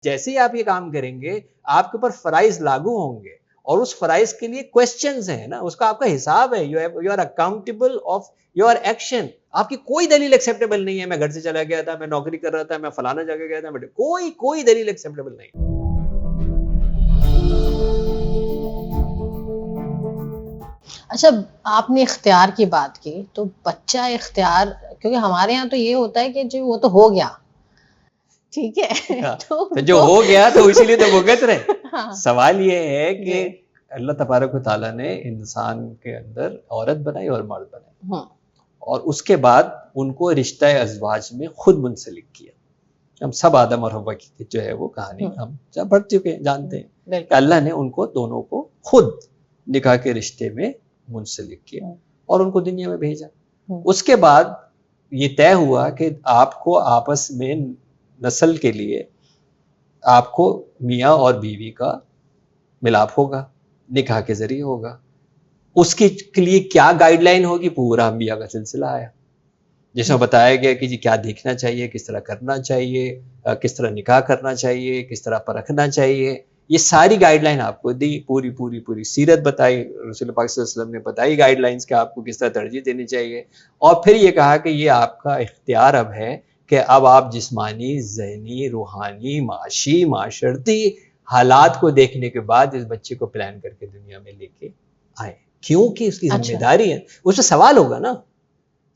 جیسے ہی آپ یہ کام کریں گے آپ کے اوپر فرائض لاگو ہوں گے اور اس فرائض کے لیے کوسچنز ہیں نا, اس کا آپ کا حساب ہے. You are accountable of your action. آپ کی کوئی دلیل ایکسیپٹیبل نہیں ہے. میں گھر سے چلا گیا تھا, میں نوکری کر رہا تھا, میں فلانا جگہ گیا تھا, کوئی دلیل ایکسیپٹیبل نہیں. اچھا, آپ نے اختیار کی بات کی تو بچہ اختیار, کیونکہ ہمارے یہاں تو یہ ہوتا ہے کہ جو وہ تو ہو گیا, ٹھیک ہے, تو جو ہو گیا تو اسی لیے تو بھگت رہے. سوال یہ ہے کہ اللہ تبارک و تعالیٰ نے انسان کے اندر عورت بنائی اور مرد بنائی, اور اس کے بعد ان کو رشتہ ازواج میں خود منسلک کیا. ہم سب آدم اور حوا کی جو ہے وہ کہانی ہم جب پڑھ چکے ہیں, جانتے ہیں کہ اللہ نے ان کو دونوں کو خود نکاح کے رشتے میں منسلک کیا اور ان کو دنیا میں بھیجا. اس کے بعد یہ طے ہوا کہ آپ کو آپس میں نسل کے لیے آپ کو میاں اور بیوی کا ملاپ ہوگا, نکاح کے ذریعے ہوگا. اس کے لیے کیا گائیڈ لائن ہوگی, پورا انبیاء کا سلسلہ آیا جس میں بتایا گیا کہ جی کیا دیکھنا چاہیے, کس طرح کرنا چاہیے, کس طرح نکاح کرنا چاہیے, کس طرح پرکھنا چاہیے. یہ ساری گائیڈ لائن آپ کو دی, پوری سیرت بتائی, رسول پاک صلی اللہ علیہ وسلم نے بتائی گائیڈ لائنس کہ آپ کو کس طرح ترجیح دینی چاہیے. اور پھر یہ کہا کہ یہ آپ کا اختیار اب ہے کہ اب آپ جسمانی, ذہنی, روحانی, معاشی, معاشرتی حالات کو دیکھنے کے بعد اس بچے کو پلان کر کے دنیا میں لے کے آئے, کیونکہ اس کی ذمہ داری ہے. اس پہ سوال ہوگا نا,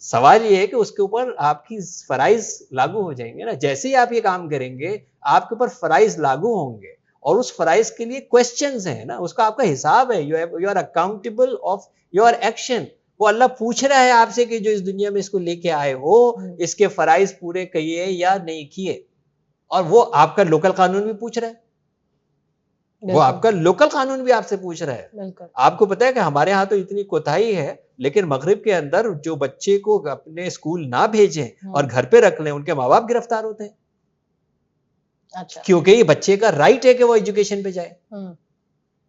سوال یہ ہے کہ اس کے اوپر آپ کی فرائض لاگو ہو جائیں گے نا. جیسے ہی آپ یہ کام کریں گے آپ کے اوپر فرائض لاگو ہوں گے اور اس فرائض کے لیے کوسچنز ہیں نا, اس کا آپ کا حساب ہے. You are accountable of your action. وہ اللہ پوچھ رہا ہے آپ سے کہ جو اس دنیا میں اس کو لے کے آئے ہو, اس کے فرائض پورے کیے یا نہیں کیے. اور وہ آپ کا لوکل قانون بھی پوچھ رہا ہے, وہ آپ کا لوکل قانون بھی آپ سے پوچھ رہا ہے. آپ کو پتا ہے کہ ہمارے ہاں تو اتنی کوتاہی ہے, لیکن مغرب کے اندر جو بچے کو اپنے اسکول نہ بھیجیں اور گھر پہ رکھ لیں, ان کے ماں باپ گرفتار ہوتے ہیں. کیونکہ یہ بچے کا رائٹ ہے کہ وہ ایجوکیشن پہ جائے.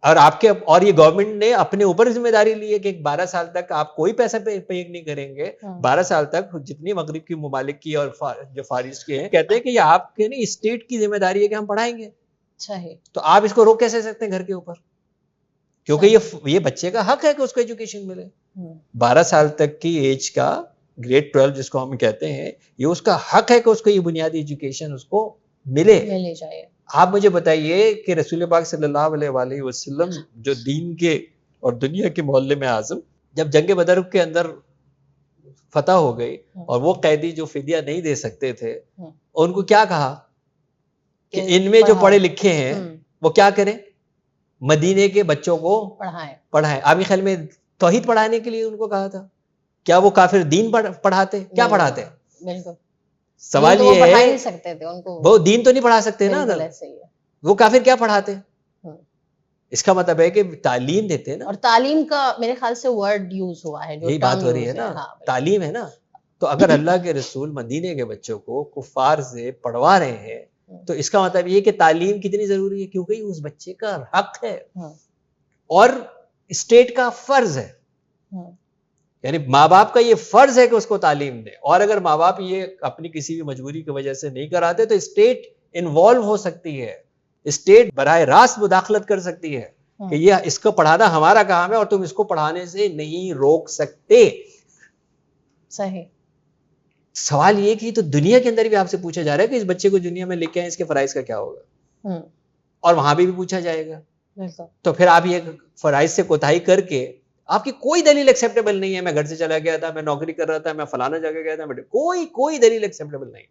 اور یہ گورنمنٹ نے اپنے اوپر ذمہ داری لی ہے کہ 12 سال تک آپ کوئی پیسہ پے نہیں کریں گے. 12 سال تک جتنی مغرب کی ممالک کی اور جو فارس کے ہیں کہتے ہیں کہ یہ آپ کے نہیں اسٹیٹ کی ذمہ داری ہے کہ ہم پڑھائیں گے. تو آپ اس کو روک کیسے سکتے ہیں گھر کے اوپر, کیونکہ یہ بچے کا حق ہے کہ اس کو ایجوکیشن ملے. 12 سال تک کی ایج کا گریڈ 12 جس کو ہم کہتے ہیں, یہ اس کا حق ہے کہ اس کو یہ بنیادی ایجوکیشن اس کو ملے جائے. آپ مجھے بتائیے کہ رسول پاک صلی اللہ علیہ وآلہ وسلم جو دین کے اور دنیا کے معلم اعظم, جب جنگ بدر کے اندر فتح ہو گئی اور وہ قیدی جو فدیہ نہیں دے سکتے تھے, ان کو کیا کہا کہ ان میں جو پڑھے لکھے ہیں وہ کیا کریں, مدینے کے بچوں کو پڑھائیں. آپ کے خیال میں توحید پڑھانے کے لیے ان کو کہا تھا؟ کیا وہ کافر دین پڑھاتے؟ کیا پڑھاتے؟ سوال یہ ہے, وہ دین تو نہیں پڑھا سکتے نا, وہ کافر کیا پڑھاتے؟ اس کا مطلب ہے کہ تعلیم دیتے ہیں نا. اور تعلیم کا میرے خیال سے ورڈ یوز ہوا ہے, یہی بات ہو رہی ہے نا, تعلیم ہے نا. تو اگر اللہ کے رسول مدینے کے بچوں کو کفار سے پڑھوا رہے ہیں تو اس کا مطلب یہ کہ تعلیم کتنی ضروری ہے, کیونکہ اس بچے کا حق ہے اور اسٹیٹ کا فرض ہے. یعنی ماں باپ کا یہ فرض ہے کہ اس کو تعلیم دے, اور اگر ماں باپ یہ اپنی کسی بھی مجبوری کی وجہ سے نہیں کراتے تو اسٹیٹ انوالو ہو سکتی ہے, اسٹیٹ براہ راست مداخلت کر سکتی ہے کہ یہ اس کو پڑھانا ہمارا کام ہے اور تم اس کو پڑھانے سے نہیں روک سکتے. صحیح. سوال یہ کہ تو دنیا کے اندر بھی آپ سے پوچھا جا رہا ہے کہ اس بچے کو دنیا میں لے کے آئیں, اس کے فرائض کا کیا ہوگا, اور وہاں بھی پوچھا جائے گا. تو پھر آپ یہ فرائض سے کوتاہی کر کے, آپ کی کوئی دلیل ایکسیپٹیبل نہیں ہے. میں گھر سے چلا گیا تھا, میں نوکری کر رہا تھا, میں فلانا جگہ گیا تھا, کوئی دلیل ایکسیپٹیبل نہیں.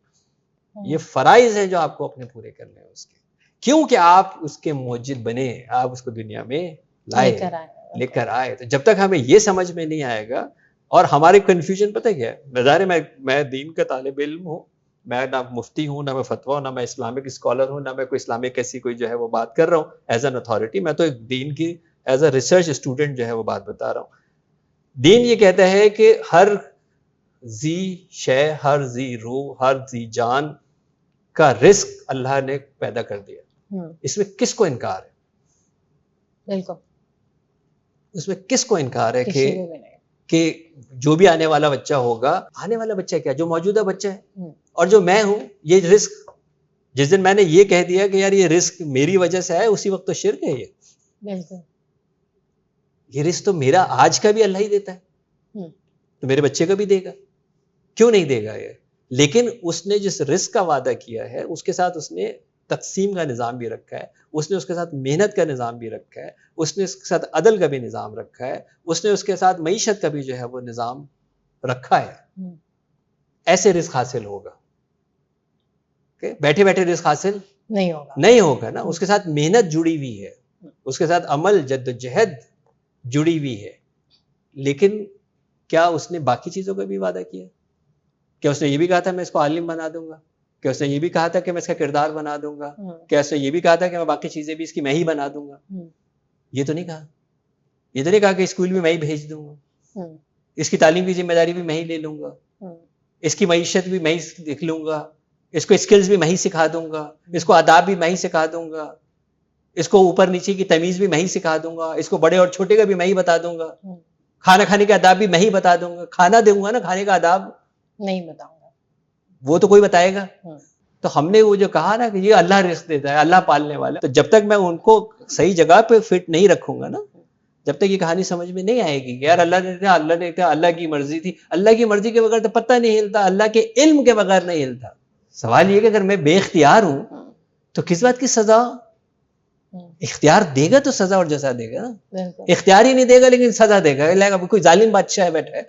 یہ فرائض ہیں جو آپ کو اپنے پورے کرنے ہیں اس کے, کیونکہ آپ اس کے موجد بنے, آپ اس کو دنیا میں لے کر آئے. تو جب تک ہمیں یہ سمجھ میں نہیں آئے گا, اور ہمارے کنفیوژن پتہ کیا ہے, نظارے میں دین کا طالب علم ہوں, میں نہ مفتی ہوں, نہ میں فتویٰ ہوں, نہ میں اسلامک اسکالر ہوں, نہ میں کوئی اسلامک ایسی کوئی جو ہے وہ بات کر رہا ہوں ایز این اتھارٹی. میں تو ایک دین کی ایز اے ریسرچ اسٹوڈنٹ جو ہے وہ بات بتا رہا ہوں. دین یہ کہتا ہے کہ ہر ذی شے, ہر ذی روح, ہر ذی جان کا رزق اللہ نے پیدا کر دیا. اس میں کس کو انکار ہے؟ بالکل, اس میں کس کو انکار ہے کہ جو بھی آنے والا بچہ ہوگا, آنے والا بچہ کیا, جو موجودہ بچہ ہے اور جو میں ہوں, یہ رزق جس دن میں نے یہ کہہ دیا کہ یار یہ رزق میری وجہ سے ہے، اسی وقت تو شرک ہے بالکل یہ رزق تو میرا آج کا بھی اللہ ہی دیتا ہے، تو میرے بچے کا بھی دے گا، کیوں نہیں دے گا یہ؟ لیکن اس نے جس رزق کا وعدہ کیا ہے اس کے ساتھ اس نے تقسیم کا نظام بھی رکھا ہے، اس نے اس کے ساتھ محنت کا نظام بھی رکھا ہے، اس نے اس کے ساتھ عدل کا بھی نظام رکھا ہے، اس نے اس کے ساتھ معیشت کا بھی جو ہے وہ نظام رکھا ہے. ایسے رزق حاصل ہوگا، بیٹھے بیٹھے رزق حاصل نہیں ہوگا نا. اس کے ساتھ محنت جڑی ہوئی ہے، اس کے ساتھ عمل جد و جہد جڑی ہوئی ہے. لیکن کیا اس نے باقی چیزوں کا بھی وعدہ کیا؟ کیا اس نے یہ بھی کہا تھا میں اس کو عالم بنا دوں گا؟ کیا اس نے یہ بھی کہا تھا کہ میں اس کا کردار بنا دوں گا؟ کیا اس نے یہ بھی کہا تھا کہ میں باقی چیزیں بھی اس کی میں ہی بنا دوں گا؟ یہ تو نہیں کہا. یہ تو نہیں کہا کہ اسکول بھی میں ہی بھیج دوں گا، اس کی تعلیم کی ذمہ داری بھی میں ہی لے لوں گا، اس کی معیشت بھی میں ہی دیکھ لوں گا، اس کو اسکلز بھی میں ہی سکھا دوں گا، اس کو آداب بھی میں ہی سکھا دوں گا، اس کو اوپر نیچے کی تمیز بھی میں ہی سکھا دوں گا، اس کو بڑے اور چھوٹے کا بھی میں ہی بتا دوں گا، کھانا کھانے کے آداب بھی میں ہی بتا دوں گا. کھانا دوں گا نا، کھانے کا آداب نہیں بتاؤں گا، وہ تو کوئی بتائے گا. تو ہم نے وہ جو کہا نا کہ یہ اللہ رزق دیتا ہے، اللہ پالنے والا، تو جب تک میں ان کو صحیح جگہ پہ فٹ نہیں رکھوں گا نا، جب تک یہ کہانی سمجھ میں نہیں آئے گی کہ یار اللہ نے کہا اللہ کی مرضی تھی. اللہ کی مرضی کے بغیر تو پتہ نہیں ہلتا، اللہ کے علم کے بغیر نہیں ہلتا. سوال یہ کہ اگر میں بے اختیار ہوں تو کس بات کی سزا؟ اختیار دے گا تو سزا اور جزا دے گا. اختیار ہی نہیں دے گا لیکن سزا دے گا، کوئی ظالم بادشاہ بیٹھا ہے